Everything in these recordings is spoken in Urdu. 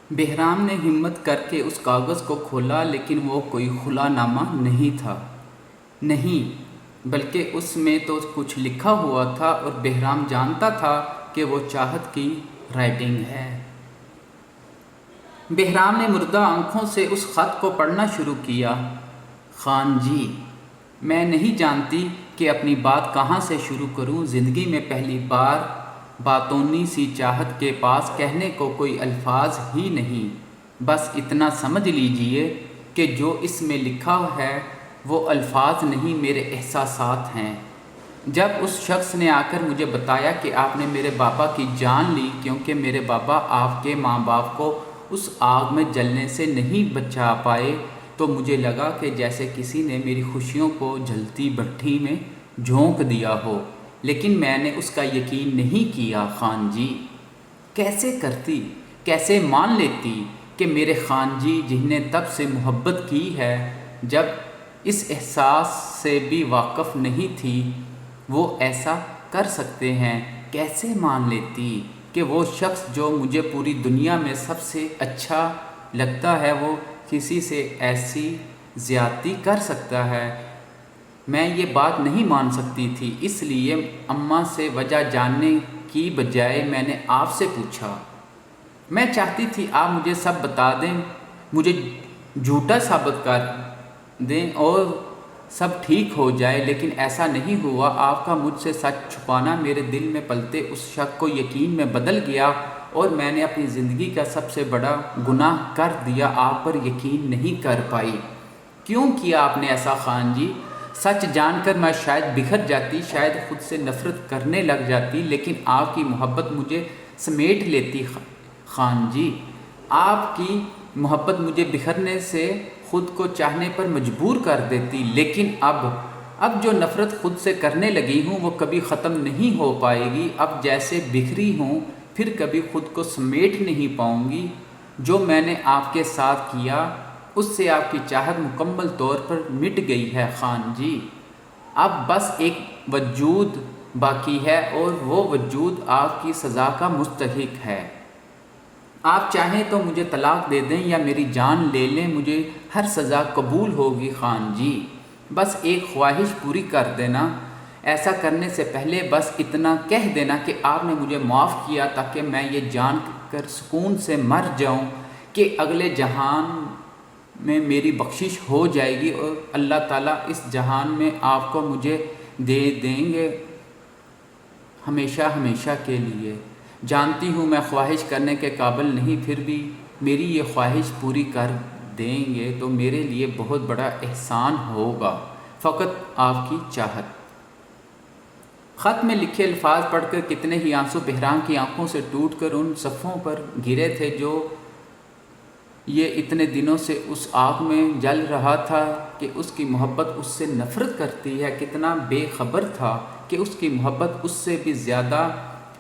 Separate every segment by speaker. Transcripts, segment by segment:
Speaker 1: بہرام نے ہمت کر کے اس کاغذ کو کھولا، لیکن وہ کوئی خلا نامہ نہیں تھا۔ نہیں، بلکہ اس میں تو کچھ لکھا ہوا تھا، اور بہرام جانتا تھا کہ وہ چاہت کی رائٹنگ ہے۔ بہرام نے مردہ آنکھوں سے اس خط کو پڑھنا شروع کیا۔ خان جی، میں نہیں جانتی کہ اپنی بات کہاں سے شروع کروں۔ زندگی میں پہلی بار باتونی سی چاہت کے پاس کہنے کو کوئی الفاظ ہی نہیں۔ بس اتنا سمجھ لیجئے کہ جو اس میں لکھا ہے وہ الفاظ نہیں، میرے احساسات ہیں۔ جب اس شخص نے آ کر مجھے بتایا کہ آپ نے میرے بابا کی جان لی کیونکہ میرے بابا آپ کے ماں باپ کو اس آگ میں جلنے سے نہیں بچا پائے، تو مجھے لگا کہ جیسے کسی نے میری خوشیوں کو جلتی بھٹی میں جھونک دیا ہو۔ لیکن میں نے اس کا یقین نہیں کیا خان جی۔ کیسے کرتی، کیسے مان لیتی کہ میرے خان جی، جنہیں تب سے محبت کی ہے، جب اس احساس سے بھی واقف نہیں تھی، وہ ایسا کر سکتے ہیں؟ کیسے مان لیتی کہ وہ شخص جو مجھے پوری دنیا میں سب سے اچھا لگتا ہے، وہ کسی سے ایسی زیادتی کر سکتا ہے؟ میں یہ بات نہیں مان سکتی تھی، اس لیے اماں سے وجہ جاننے کی بجائے میں نے آپ سے پوچھا۔ میں چاہتی تھی آپ مجھے سب بتا دیں، مجھے جھوٹا ثابت کر دیں اور سب ٹھیک ہو جائے، لیکن ایسا نہیں ہوا۔ آپ کا مجھ سے سچ چھپانا میرے دل میں پلتے اس شک کو یقین میں بدل گیا، اور میں نے اپنی زندگی کا سب سے بڑا گناہ کر دیا، آپ پر یقین نہیں کر پائی۔ کیوں کیا آپ نے ایسا خان جی؟ سچ جان کر میں شاید بکھر جاتی، شاید خود سے نفرت کرنے لگ جاتی، لیکن آپ کی محبت مجھے سمیٹ لیتی خان جی۔ آپ کی محبت مجھے بکھرنے سے خود کو چاہنے پر مجبور کر دیتی، لیکن اب جو نفرت خود سے کرنے لگی ہوں وہ کبھی ختم نہیں ہو پائے گی۔ اب جیسے بکھری ہوں پھر کبھی خود کو سمیٹ نہیں پاؤں گی۔ جو میں نے آپ کے ساتھ کیا اس سے آپ کی چاہت مکمل طور پر مٹ گئی ہے خان جی۔ اب بس ایک وجود باقی ہے، اور وہ وجود آپ کی سزا کا مستحق ہے۔ آپ چاہیں تو مجھے طلاق دے دیں یا میری جان لے لیں، مجھے ہر سزا قبول ہوگی خان جی۔ بس ایک خواہش پوری کر دینا۔ ایسا کرنے سے پہلے بس اتنا کہہ دینا کہ آپ نے مجھے معاف کیا، تاکہ میں یہ جان کر سکون سے مر جاؤں کہ اگلے جہان میں میری بخشش ہو جائے گی، اور اللہ تعالیٰ اس جہان میں آپ کو مجھے دے دیں گے ہمیشہ ہمیشہ کے لیے۔ جانتی ہوں میں خواہش کرنے کے قابل نہیں، پھر بھی میری یہ خواہش پوری کر دیں گے تو میرے لیے بہت بڑا احسان ہوگا۔ فقط آپ کی چاہت۔ خط میں لکھے الفاظ پڑھ کر کتنے ہی آنسو بہرام کی آنکھوں سے ٹوٹ کر ان صفوں پر گرے تھے جو یہ اتنے دنوں سے اس آگ میں جل رہا تھا کہ اس کی محبت اس سے نفرت کرتی ہے۔ کتنا بے خبر تھا کہ اس کی محبت اس سے بھی زیادہ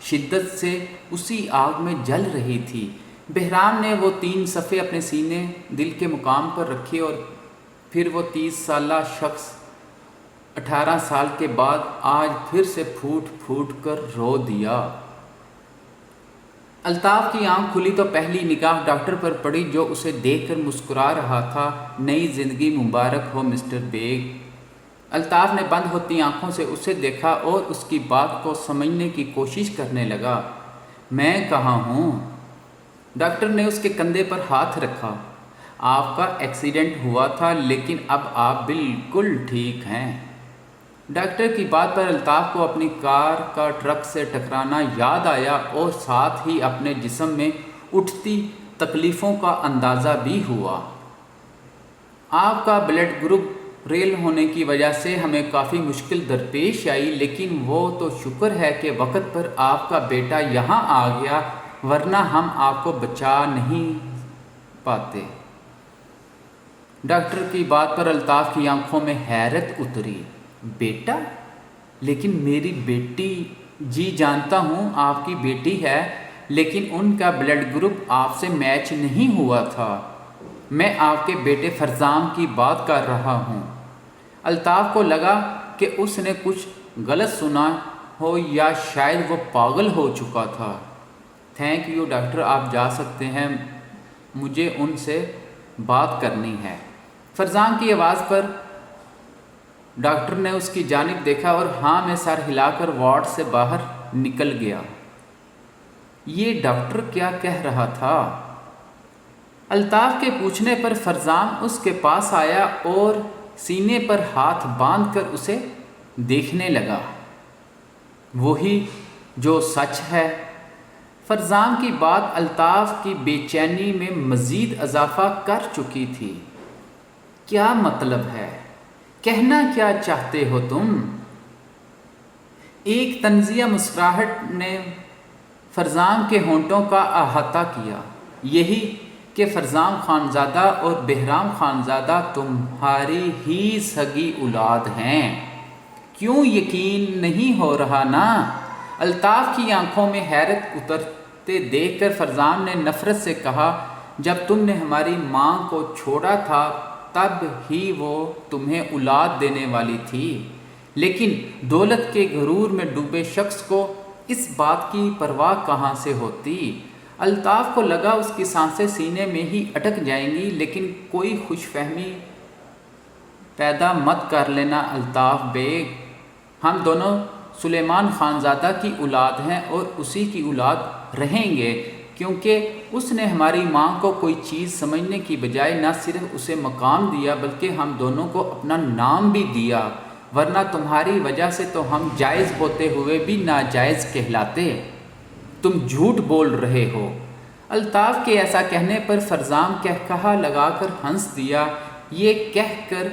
Speaker 1: شدت سے اسی آگ میں جل رہی تھی۔ بہرام نے وہ 3 صفحے اپنے سینے دل کے مقام پر رکھے، اور پھر وہ 30 سالہ شخص 18 سال کے بعد آج پھر سے پھوٹ پھوٹ کر رو دیا۔ الطاف کی آنکھ کھلی تو پہلی نگاہ ڈاکٹر پر پڑی، جو اسے دیکھ کر مسکرا رہا تھا۔ نئی زندگی مبارک ہو مسٹر بیگ۔ الطاف نے بند ہوتی آنکھوں سے اسے دیکھا اور اس کی بات کو سمجھنے کی کوشش کرنے لگا۔ میں کہاں ہوں؟ ڈاکٹر نے اس کے کندھے پر ہاتھ رکھا۔ آپ کا ایکسیڈنٹ ہوا تھا، لیکن اب آپ بالکل ٹھیک ہیں۔ ڈاکٹر کی بات پر الطاف کو اپنی کار کا ٹرک سے ٹکرانا یاد آیا، اور ساتھ ہی اپنے جسم میں اٹھتی تکلیفوں کا اندازہ بھی ہوا۔ آپ کا بلڈ گروپ ریل ہونے کی وجہ سے ہمیں کافی مشکل درپیش آئی، لیکن وہ تو شکر ہے کہ وقت پر آپ کا بیٹا یہاں آ گیا، ورنہ ہم آپ کو بچا نہیں پاتے۔ ڈاکٹر کی بات پر الطاف کی آنکھوں میں حیرت اتری۔ بیٹا؟ لیکن میری بیٹی؟ جی جانتا ہوں آپ کی بیٹی ہے، لیکن ان کا بلڈ گروپ آپ سے میچ نہیں ہوا تھا۔ میں آپ کے بیٹے فرزام کی بات کر رہا ہوں۔ الطاف کو لگا کہ اس نے کچھ غلط سنا ہو یا شاید وہ پاگل ہو چکا تھا۔ تھینک یو ڈاکٹر، آپ جا سکتے ہیں۔ مجھے ان سے بات کرنی ہے۔ فرزان کی آواز پر ڈاکٹر نے اس کی جانب دیکھا اور ہاں میں سر ہلا کر وارڈ سے باہر نکل گیا۔ یہ ڈاکٹر کیا کہہ رہا تھا؟ الطاف کے پوچھنے پر فرزان اس کے پاس آیا اور سینے پر ہاتھ باندھ کر اسے دیکھنے لگا۔ وہی جو سچ ہے۔ فرزان کی بات الطاف کی بے چینی میں مزید اضافہ کر چکی تھی۔ کیا مطلب ہے؟ کہنا کیا چاہتے ہو تم؟ ایک طنزیہ مسکراہٹ نے فرزان کے ہونٹوں کا احاطہ کیا۔ یہی کہ فرزان خانزادہ اور بہرام خانزادہ تمہاری ہی سگی اولاد ہیں۔ کیوں یقین نہیں ہو رہا نا؟ الطاف کی آنکھوں میں حیرت اترتے دیکھ کر فرزان نے نفرت سے کہا، جب تم نے ہماری ماں کو چھوڑا تھا تب ہی وہ تمہیں اولاد دینے والی تھی، لیکن دولت کے غرور میں ڈوبے شخص کو اس بات کی پرواہ کہاں سے ہوتی؟ الطاف کو لگا اس کی سانسیں سینے میں ہی اٹک جائیں گی، لیکن کوئی خوش فہمی پیدا مت کر لینا الطاف بیگ، ہم دونوں سلیمان خانزادہ کی اولاد ہیں اور اسی کی اولاد رہیں گے، کیونکہ اس نے ہماری ماں کو کوئی چیز سمجھنے کی بجائے نہ صرف اسے مقام دیا بلکہ ہم دونوں کو اپنا نام بھی دیا، ورنہ تمہاری وجہ سے تو ہم جائز ہوتے ہوئے بھی ناجائز کہلاتے۔ تم جھوٹ بول رہے ہو۔ الطاف کے ایسا کہنے پر فرزان کہکہا لگا کر ہنس دیا، یہ کہہ کر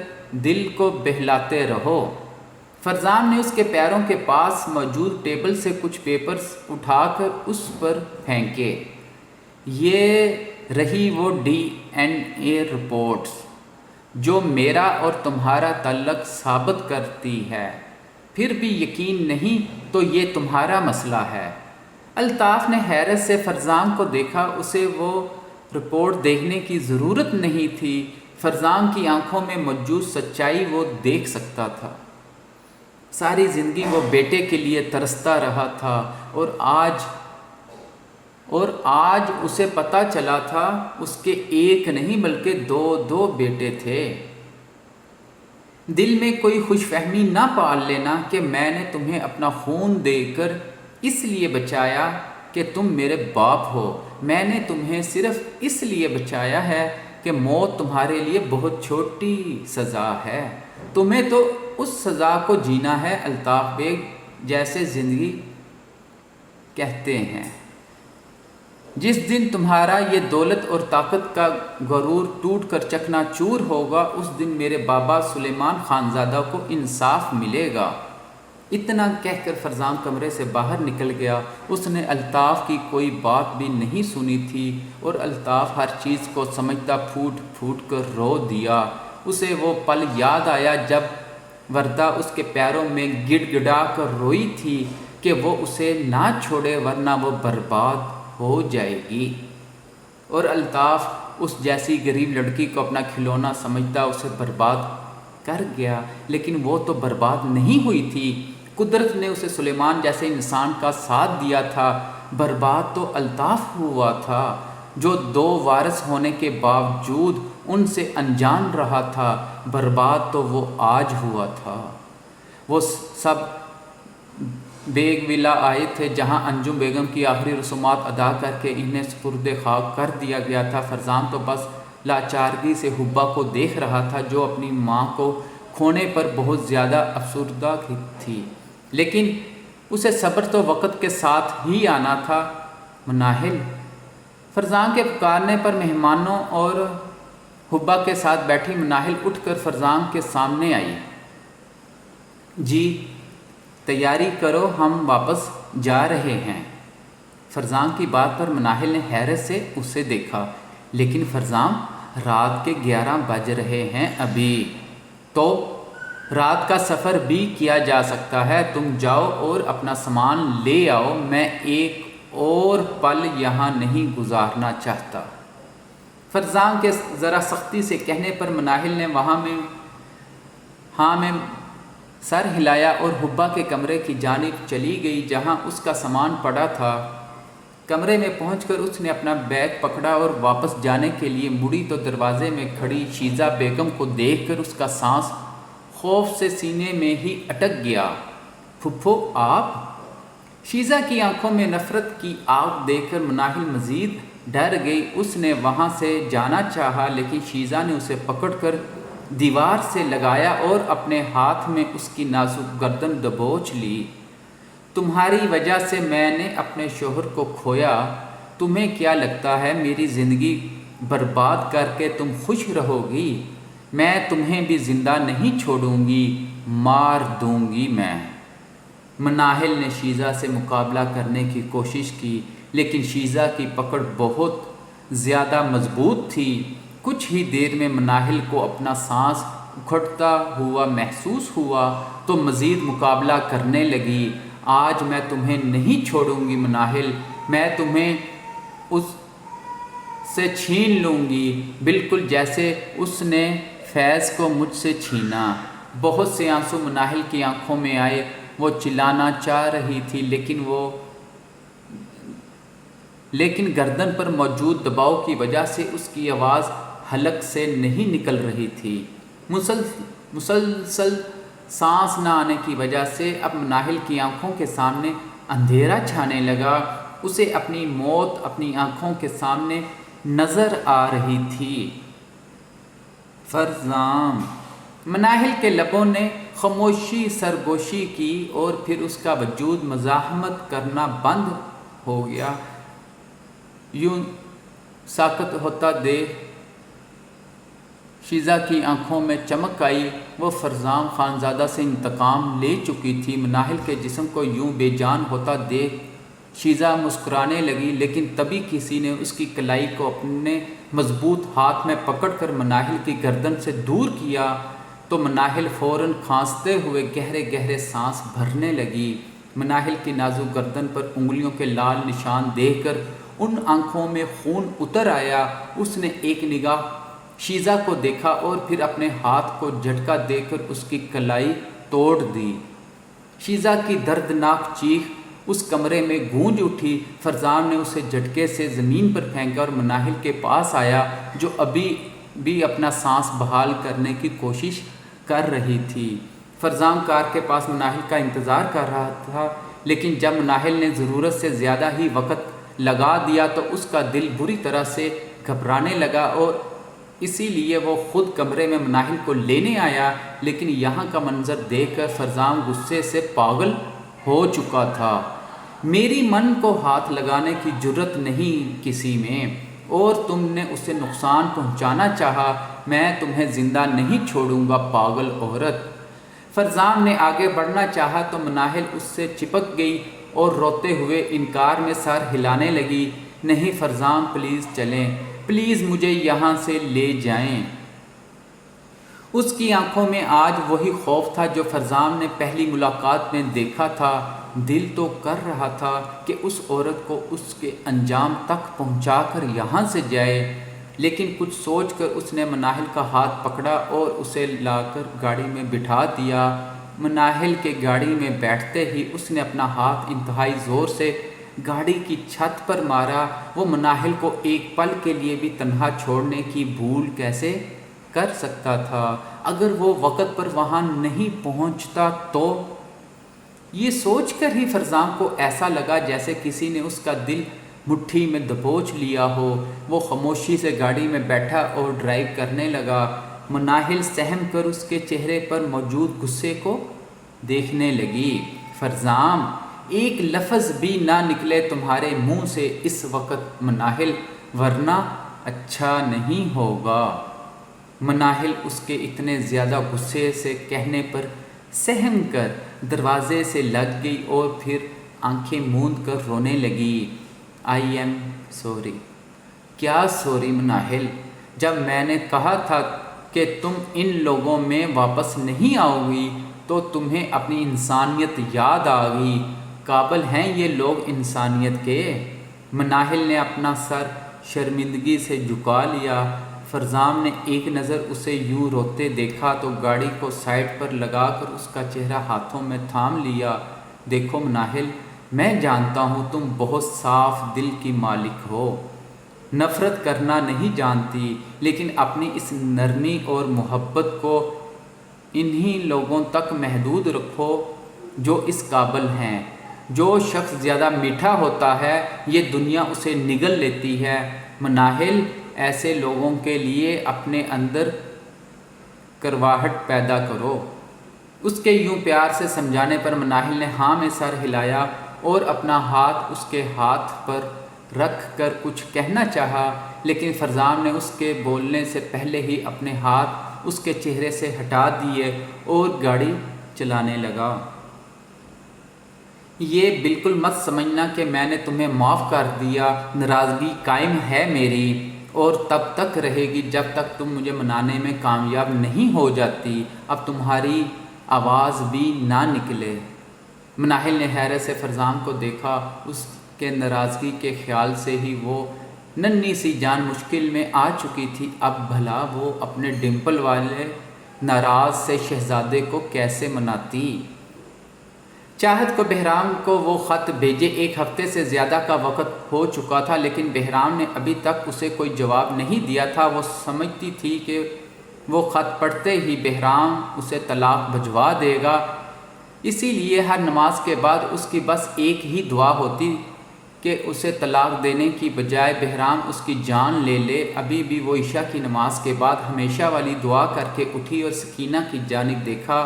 Speaker 1: دل کو بہلاتے رہو۔ فرزان نے اس کے پیروں کے پاس موجود ٹیبل سے کچھ پیپرز اٹھا کر اس پر پھینکے۔ یہ رہی وہ ڈی این اے رپورٹس جو میرا اور تمہارا تعلق ثابت کرتی ہے۔ پھر بھی یقین نہیں تو یہ تمہارا مسئلہ ہے۔ الطاف نے حیرت سے فرزان کو دیکھا، اسے وہ رپورٹ دیکھنے کی ضرورت نہیں تھی، فرزان کی آنکھوں میں موجود سچائی وہ دیکھ سکتا تھا۔ ساری زندگی وہ بیٹے کے لیے ترستا رہا تھا اور آج اسے پتہ چلا تھا اس کے ایک نہیں بلکہ دو بیٹے تھے۔ دل میں کوئی خوش فہمی نہ پال لینا کہ میں نے تمہیں اپنا خون دے کر اس لیے بچایا کہ تم میرے باپ ہو۔ میں نے تمہیں صرف اس لیے بچایا ہے کہ موت تمہارے لیے بہت چھوٹی سزا ہے۔ تمہیں تو اس سزا کو جینا ہے الطاف بیگ، جیسے زندگی کہتے ہیں۔ جس دن تمہارا یہ دولت اور طاقت کا غرور ٹوٹ کر چکنا چور ہوگا، اس دن میرے بابا سلیمان خانزادہ کو انصاف ملے گا۔ اتنا کہہ کر فرزان کمرے سے باہر نکل گیا۔ اس نے الطاف کی کوئی بات بھی نہیں سنی تھی اور الطاف ہر چیز کو سمجھتا پھوٹ پھوٹ کر رو دیا۔ اسے وہ پل یاد آیا جب وردہ اس کے پیروں میں گڑ گڑا کر روئی تھی کہ وہ اسے نہ چھوڑے ورنہ وہ برباد ہو جائے گی، اور الطاف اس جیسی غریب لڑکی کو اپنا کھلونا سمجھتا اسے برباد کر گیا، لیکن وہ تو برباد نہیں ہوئی تھی۔ قدرت نے اسے سلیمان جیسے انسان کا ساتھ دیا تھا۔ برباد تو الطاف ہوا تھا جو دو وارث ہونے کے باوجود ان سے انجان رہا تھا۔ برباد تو وہ آج ہوا تھا۔ وہ سب بیگ ولا آئے تھے جہاں انجم بیگم کی آخری رسومات ادا کر کے انہیں سپرد خاک کر دیا گیا تھا۔ فرزان تو بس لاچارگی سے حبا کو دیکھ رہا تھا جو اپنی ماں کو کھونے پر بہت زیادہ افسردہ تھی، لیکن اسے صبر تو وقت کے ساتھ ہی آنا تھا۔ مناہل، فرزان کے پکارنے پر مہمانوں اور حبا کے ساتھ بیٹھی مناہل اٹھ کر فرزان کے سامنے آئی۔ جی تیاری کرو، ہم واپس جا رہے ہیں۔ فرزان کی بات پر مناہل نے حیرت سے اسے دیکھا۔ لیکن فرزان، رات کے 11 بج رہے ہیں ابھی تو رات کا سفر بھی کیا جا سکتا ہے۔ تم جاؤ اور اپنا سامان لے آؤ، میں ایک اور پل یہاں نہیں گزارنا چاہتا۔ فرزان کے ذرا سختی سے کہنے پر مناہل نے ہاں میں سر ہلایا اور حبا کے کمرے کی جانب چلی گئی جہاں اس کا سامان پڑا تھا۔ کمرے میں پہنچ کر اس نے اپنا بیگ پکڑا اور واپس جانے کے لیے مڑی تو دروازے میں کھڑی شیزہ بیگم کو دیکھ کر اس کا سانس خوف سے سینے میں ہی اٹک گیا۔ پھپھو آپ؟ شیزہ کی آنکھوں میں نفرت کی آگ دیکھ کر مناہل مزید ڈر گئی۔ اس نے وہاں سے جانا چاہا لیکن شیزہ نے اسے پکڑ کر دیوار سے لگایا اور اپنے ہاتھ میں اس کی نازک گردن دبوچ لی۔ تمہاری وجہ سے میں نے اپنے شوہر کو کھویا۔ تمہیں کیا لگتا ہے میری زندگی برباد کر کے تم خوش رہو گی؟ میں تمہیں بھی زندہ نہیں چھوڑوں گی، مار دوں گی میں۔ مناہل نے شیزہ سے مقابلہ کرنے کی کوشش کی لیکن شیزہ کی پکڑ بہت زیادہ مضبوط تھی۔ کچھ ہی دیر میں مناہل کو اپنا سانس اکھڑتا ہوا محسوس ہوا تو مزید مقابلہ کرنے لگی۔ آج میں تمہیں نہیں چھوڑوں گی مناہل، میں تمہیں اس سے چھین لوں گی، بالکل جیسے اس نے فیض کو مجھ سے چھینا۔ بہت سے آنسو مناہل کی آنکھوں میں آئے۔ وہ چلانا چاہ رہی تھی لیکن گردن پر موجود دباؤ کی وجہ سے اس کی آواز حلق سے نہیں نکل رہی تھی۔ مسلسل سانس نہ آنے کی وجہ سے اب مناہل کی آنکھوں کے سامنے اندھیرا چھانے لگا۔ اسے اپنی موت اپنی آنکھوں کے سامنے نظر آ رہی تھی۔ فرزام! مناہل کے لبوں نے خاموشی سرگوشی کی اور پھر اس کا وجود مزاحمت کرنا بند ہو گیا۔ یوں ساکت ہوتا دیکھ شیزہ کی آنکھوں میں چمک آئی۔ وہ فرزام خانزادہ سے انتقام لے چکی تھی۔ مناہل کے جسم کو یوں بے جان ہوتا دیکھ شیزہ مسکرانے لگی لیکن تبھی کسی نے اس کی کلائی کو اپنے مضبوط ہاتھ میں پکڑ کر مناہل کی گردن سے دور کیا تو مناہل فوراً کھانستے ہوئے گہرے گہرے سانس بھرنے لگی۔ مناہل کی نازک گردن پر انگلیوں کے لال نشان دیکھ کر ان آنکھوں میں خون اتر آیا۔ اس نے ایک نگاہ شیزہ کو دیکھا اور پھر اپنے ہاتھ کو جھٹکا دے کر اس کی کلائی توڑ دی۔ شیزہ کی دردناک چیخ اس کمرے میں گونج اٹھی۔ فرزام نے اسے جھٹکے سے زمین پر پھینکا اور مناہل کے پاس آیا جو ابھی بھی اپنا سانس بحال کرنے کی کوشش کر رہی تھی۔ فرزام کار کے پاس مناہل کا انتظار کر رہا تھا لیکن جب مناہل نے ضرورت سے زیادہ ہی وقت لگا دیا تو اس کا دل بری طرح سے گھبرانے لگا اور اسی لیے وہ خود کمرے میں مناہل کو لینے آیا لیکن یہاں کا منظر دیکھ کر فرزام غصے سے پاگل ہو چکا تھا۔ میری من کو ہاتھ لگانے کی جرت نہیں کسی میں اور تم نے اسے نقصان پہنچانا چاہا، میں تمہیں زندہ نہیں چھوڑوں گا پاگل عورت۔ فرزام نے آگے بڑھنا چاہا تو مناہل اس سے چپک گئی اور روتے ہوئے انکار میں سر ہلانے لگی۔ نہیں فرزام پلیز چلیں، پلیز مجھے یہاں سے لے جائیں۔ اس کی آنکھوں میں آج وہی خوف تھا جو فرزام نے پہلی ملاقات میں دیکھا تھا۔ دل تو کر رہا تھا کہ اس عورت کو اس کے انجام تک پہنچا کر یہاں سے جائے لیکن کچھ سوچ کر اس نے مناہل کا ہاتھ پکڑا اور اسے لا کر گاڑی میں بٹھا دیا۔ مناہل کے گاڑی میں بیٹھتے ہی اس نے اپنا ہاتھ انتہائی زور سے گاڑی کی چھت پر مارا۔ وہ مناہل کو ایک پل کے لیے بھی تنہا چھوڑنے کی بھول کیسے کر سکتا تھا؟ اگر وہ وقت پر وہاں نہیں پہنچتا تو؟ یہ سوچ کر ہی فرزام کو ایسا لگا جیسے کسی نے اس کا دل مٹھی میں دبوچ لیا ہو۔ وہ خاموشی سے گاڑی میں بیٹھا اور ڈرائیو کرنے لگا۔ مناہل سہم کر اس کے چہرے پر موجود غصے کو دیکھنے لگی۔ فرزام! ایک لفظ بھی نہ نکلے تمہارے منہ سے اس وقت مناہل، ورنہ اچھا نہیں ہوگا۔ مناہل اس کے اتنے زیادہ غصے سے کہنے پر سہم کر دروازے سے لگ گئی اور پھر آنکھیں موند کر رونے لگی۔ I am sorry. کیا سوری مناہل؟ جب میں نے کہا تھا کہ تم ان لوگوں میں واپس نہیں آؤ گی تو تمہیں اپنی انسانیت یاد آ گئی۔ قابل ہیں یہ لوگ انسانیت کے؟ مناہل نے اپنا سر شرمندگی سے جھکا لیا۔ فرزام نے ایک نظر اسے یوں روتے دیکھا تو گاڑی کو سائڈ پر لگا کر اس کا چہرہ ہاتھوں میں تھام لیا۔ دیکھو مناہل، میں جانتا ہوں تم بہت صاف دل کی مالک ہو، نفرت کرنا نہیں جانتی، لیکن اپنی اس نرمی اور محبت کو انہی لوگوں تک محدود رکھو جو اس قابل ہیں۔ جو شخص زیادہ میٹھا ہوتا ہے یہ دنیا اسے نگل لیتی ہے۔ مناہل ایسے لوگوں کے لیے اپنے اندر کرواہٹ پیدا کرو۔ اس کے یوں پیار سے سمجھانے پر مناہل نے ہاں میں سر ہلایا اور اپنا ہاتھ اس کے ہاتھ پر رکھ کر کچھ کہنا چاہا، لیکن فرزام نے اس کے بولنے سے پہلے ہی اپنے ہاتھ اس کے چہرے سے ہٹا دیے اور گاڑی چلانے لگا۔ یہ بالکل مت سمجھنا کہ میں نے تمہیں معاف کر دیا، ناراضگی قائم ہے میری اور تب تک رہے گی جب تک تم مجھے منانے میں کامیاب نہیں ہو جاتی۔ اب تمہاری آواز بھی نہ نکلے۔ مناہل نے حیرت سے فرزام کو دیکھا۔ اس کے ناراضگی کے خیال سے ہی وہ ننھی سی جان مشکل میں آ چکی تھی۔ اب بھلا وہ اپنے ڈمپل والے ناراض سے شہزادے کو کیسے مناتی؟ چاہت کو بہرام کو وہ خط بھیجے 1 ہفتے سے زیادہ کا وقت ہو چکا تھا، لیکن بہرام نے ابھی تک اسے کوئی جواب نہیں دیا تھا۔ وہ سمجھتی تھی کہ وہ خط پڑھتے ہی بہرام اسے طلاق بھجوا دے گا، اسی لیے ہر نماز کے بعد اس کی بس ایک ہی دعا ہوتی کہ اسے طلاق دینے کی بجائے بہرام اس کی جان لے لے۔ ابھی بھی وہ عشاء کی نماز کے بعد ہمیشہ والی دعا کر کے اٹھی اور سکینہ کی جانب دیکھا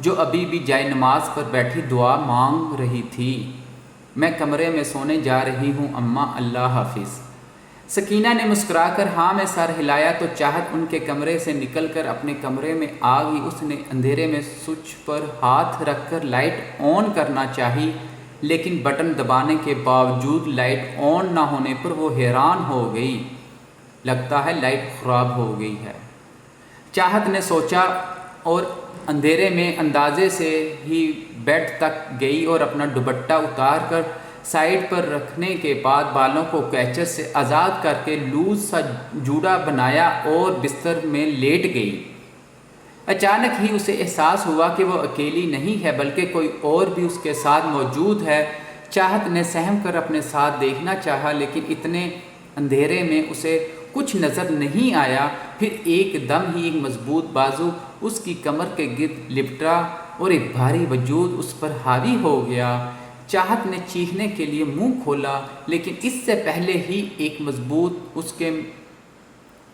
Speaker 1: جو ابھی بھی جائے نماز پر بیٹھی دعا مانگ رہی تھی۔ میں کمرے میں سونے جا رہی ہوں اماں، اللہ حافظ۔ سکینہ نے مسکرا کر ہاں میں سر ہلایا تو چاہت ان کے کمرے سے نکل کر اپنے کمرے میں آ گئی۔ اس نے اندھیرے میں سوئچ پر ہاتھ رکھ کر لائٹ آن کرنا چاہی، لیکن بٹن دبانے کے باوجود لائٹ آن نہ ہونے پر وہ حیران ہو گئی۔ لگتا ہے لائٹ خراب ہو گئی ہے، چاہت نے سوچا اور اندھیرے میں اندازے سے ہی بیڈ تک گئی اور اپنا دوپٹہ اتار کر سائیڈ پر رکھنے کے بعد بالوں کو کیچر سے آزاد کر کے لوز سا جوڑا بنایا اور بستر میں لیٹ گئی۔ اچانک ہی اسے احساس ہوا کہ وہ اکیلی نہیں ہے بلکہ کوئی اور بھی اس کے ساتھ موجود ہے۔ چاہت نے سہم کر اپنے ساتھ دیکھنا چاہا، لیکن اتنے اندھیرے میں اسے کچھ نظر نہیں آیا۔ پھر ایک دم ہی ایک مضبوط بازو اس کی کمر کے گرد لپٹا اور ایک بھاری وجود اس پر حاوی ہو گیا۔ چاہت نے چیخنے کے لیے منہ کھولا، لیکن اس سے پہلے ہی ایک مضبوط اس کے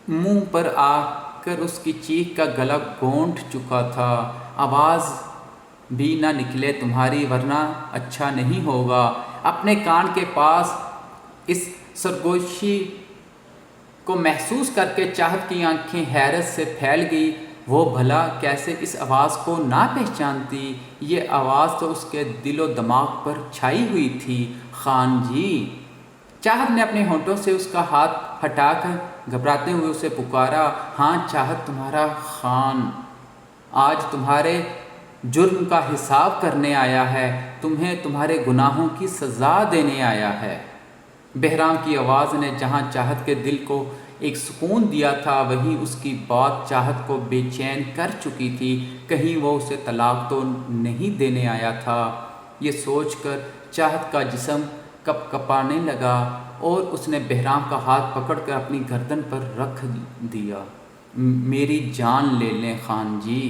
Speaker 1: منہ پر آ کر اس کی چیخ کا گلا گھونٹ چکا تھا۔ آواز بھی نہ نکلے تمہاری ورنہ اچھا نہیں ہوگا۔ اپنے کان کے پاس اس سرگوشی کو محسوس کر کے چاہت کی آنکھیں حیرت سے پھیل گئی۔ وہ بھلا کیسے اس آواز کو نہ پہچانتی؟ یہ آواز تو اس کے دل و دماغ پر چھائی ہوئی تھی۔ خان جی! چاہت نے اپنے ہونٹوں سے اس کا ہاتھ ہٹا کر گھبراتے ہوئے اسے پکارا۔ ہاں چاہت، تمہارا خان آج تمہارے جرم کا حساب کرنے آیا ہے، تمہیں تمہارے گناہوں کی سزا دینے آیا ہے۔ بہرام کی آواز نے جہاں چاہت کے دل کو ایک سکون دیا تھا، وہیں اس کی بات چاہت کو بے چین کر چکی تھی۔ کہیں وہ اسے طلاق تو نہیں دینے آیا تھا؟ یہ سوچ کر چاہت کا جسم کپ کپانے لگا اور اس نے بہرام کا ہاتھ پکڑ کر اپنی گردن پر رکھ دیا۔ میری جان لے لیں خان جی،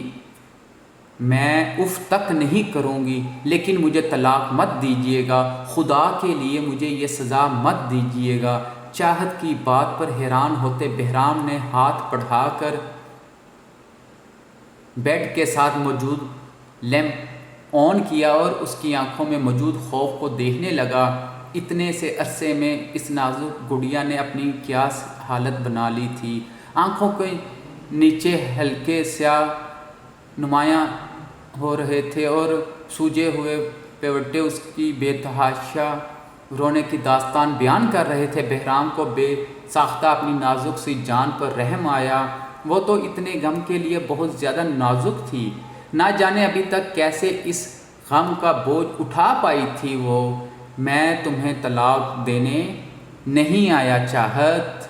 Speaker 1: میں اف تک نہیں کروں گی، لیکن مجھے طلاق مت دیجیے گا، خدا کے لیے مجھے یہ سزا مت دیجیے گا۔ چاہت کی بات پر حیران ہوتے بہرام نے ہاتھ بڑھا کر بیڈ کے ساتھ موجود لیمپ آن کیا اور اس کی آنکھوں میں موجود خوف کو دیکھنے لگا۔ اتنے سے عرصے میں اس نازک گڑیا نے اپنی کیا حالت بنا لی تھی؟ آنکھوں کے نیچے ہلکے سیاہ نمایاں ہو رہے تھے اور سوجے ہوئے پیوٹے اس کی بے تحاشا رونے کی داستان بیان کر رہے تھے۔ بہرام کو بے ساختہ اپنی نازک سی جان پر رحم آیا۔ وہ تو اتنے غم کے لیے بہت زیادہ نازک تھی، نہ جانے ابھی تک کیسے اس غم کا بوجھ اٹھا پائی تھی وہ۔ میں تمہیں طلاق دینے نہیں آیا چاہت،